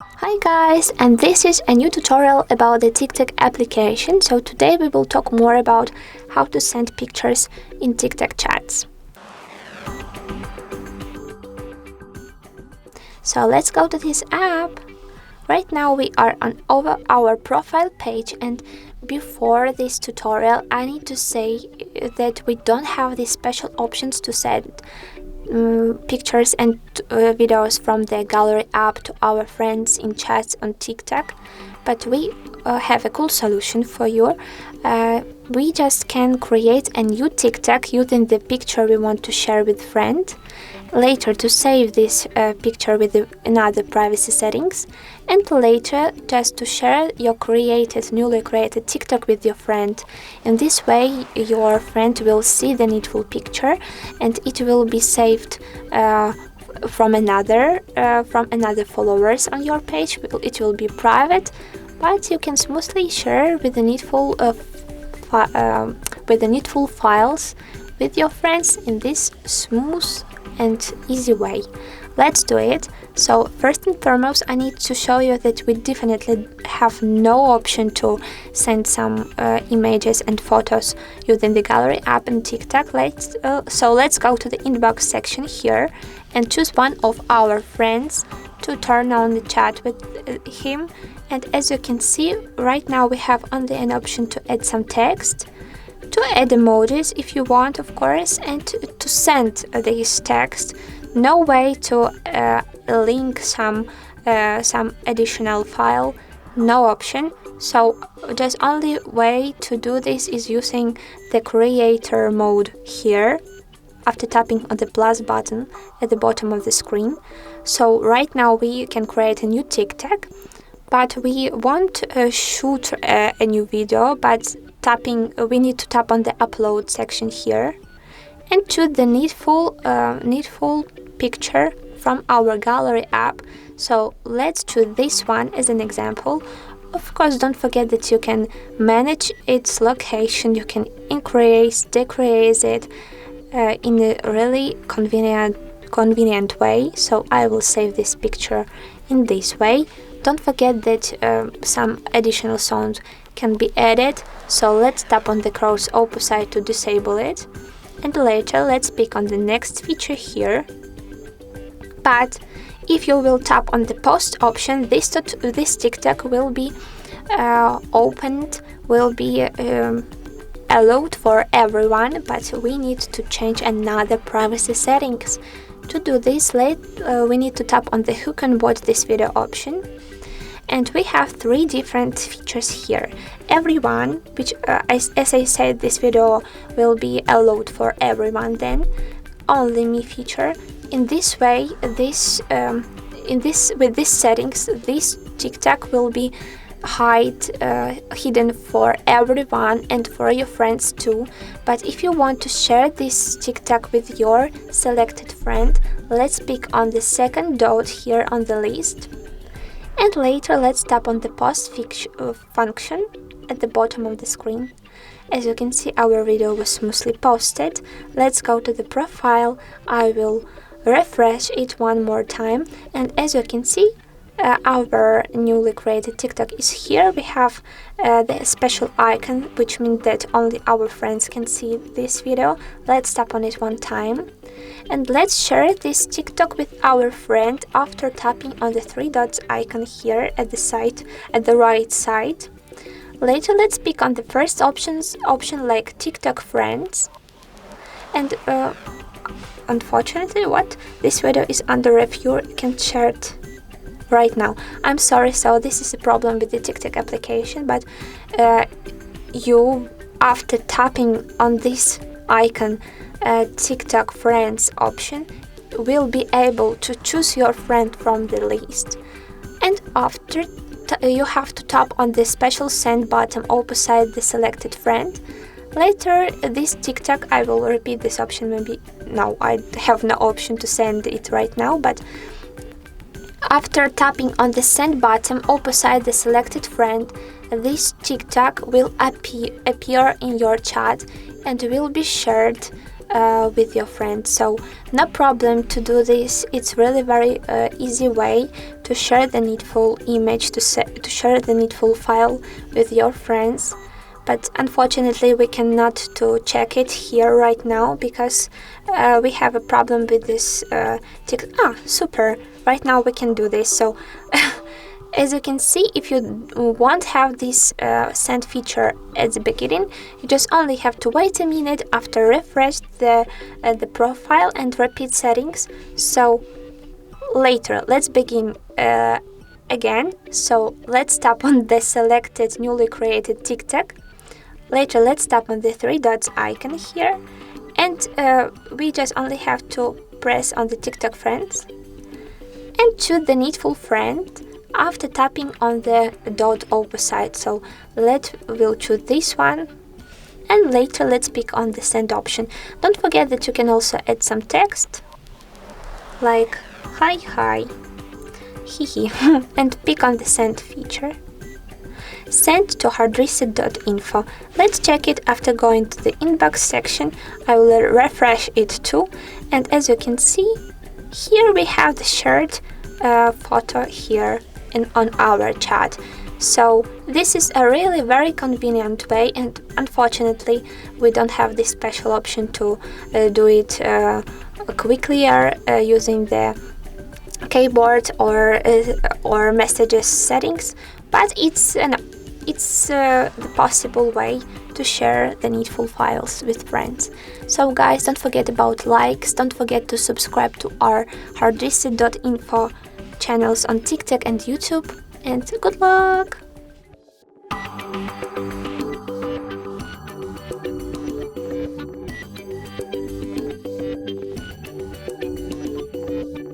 Hi guys, and this is a new tutorial about the TikTok application. So today we will talk more about how to send pictures in TikTok chats. So let's go to this app. Right now we are on our profile page, and before this tutorial I need to say that we don't have these special options to send pictures and videos from the gallery app to our friends in chats on TikTok, but we have a cool solution for you. We just can create a new TikTok using the picture we want to share with friend, later to save this picture with another privacy settings, and later just to share your newly created TikTok with your friend. In this way your friend will see the needful picture and it will be saved from another followers on your page. It will be private, but you can smoothly share with the needful files with your friends in this smooth and easy way. Let's do it. So first and foremost, I need to show you that we definitely have no option to send some images and photos using the gallery app in TikTok. So let's go to the inbox section here and choose one of our friends to turn on the chat with him. And as you can see, right now we have only an option to add some text, to add emojis if you want, of course, and to send this text. No way to link some additional file, no option. So just only way to do this is using the creator mode here after tapping on the plus button at the bottom of the screen. So right now we can create a new TikTok, but we won't shoot a new video, but we need to tap on the upload section here and choose the needful picture from our gallery app. So let's choose this one as an example. Of course, don't forget that you can manage its location, you can increase, decrease it in a really convenient way. So I will save this picture in this way. Don't forget that some additional sound can be added, so let's tap on the cross opposite to disable it, and later let's pick on the next feature here. But if you will tap on the post option, this TikTok will be opened, will be allowed for everyone, but we need to change another privacy settings. To do this, we need to tap on the who can watch this video option. And we have three different features here. Everyone, which as I said, this video will be allowed for everyone. Then only me feature. In this way, with these settings, this TikTok will be hidden for everyone and for your friends too. But if you want to share this TikTok with your selected friend, let's pick on the second dot here on the list. And later let's tap on the post function at the bottom of the screen. As you can see, our video was smoothly posted. Let's go to the profile. I will refresh it one more time, and as you can see, our newly created TikTok is here. We have the special icon, which means that only our friends can see this video. Let's tap on it one time. And let's share this TikTok with our friend after tapping on the three dots icon here at the right side. Later let's pick on the first option like TikTok friends. And unfortunately, this video is under review. You can share it right now. I'm sorry, so this is a problem with the TikTok application, but you, after tapping on this icon, TikTok friends option, will be able to choose your friend from the list. And after you have to tap on the special send button opposite the selected friend. Later this TikTok, I will repeat this option, maybe now I have no option to send it right now, but after tapping on the send button opposite the selected friend, this TikTok will appear in your chat and will be shared with your friends. So no problem to do this. It's really very easy way to share the needful image, to share the needful file with your friends. But unfortunately we cannot to check it here right now because we have a problem with this super, right now we can do this. So as you can see, if you won't have this send feature at the beginning, you just only have to wait a minute after refresh the profile and repeat settings. So later, let's begin again. So let's tap on the selected newly created TikTok. Later, let's tap on the three dots icon here, and we just only have to press on the TikTok friends and choose the needful friend after tapping on the dot opposite. So we'll choose this one, and later let's pick on the send option. Don't forget that you can also add some text like hi hihi and pick on the send feature. Send to HardReset.Info. Let's check it after going to the inbox section. I will refresh it too, and as you can see, here we have the shared photo here on our chat. So this is a really very convenient way, and unfortunately we don't have this special option to do it quickly using the keyboard or messages settings, but it's the possible way to share the needful files with friends. So guys, don't forget about likes, don't forget to subscribe to our HardReset.Info channels on TikTok and YouTube, and good luck!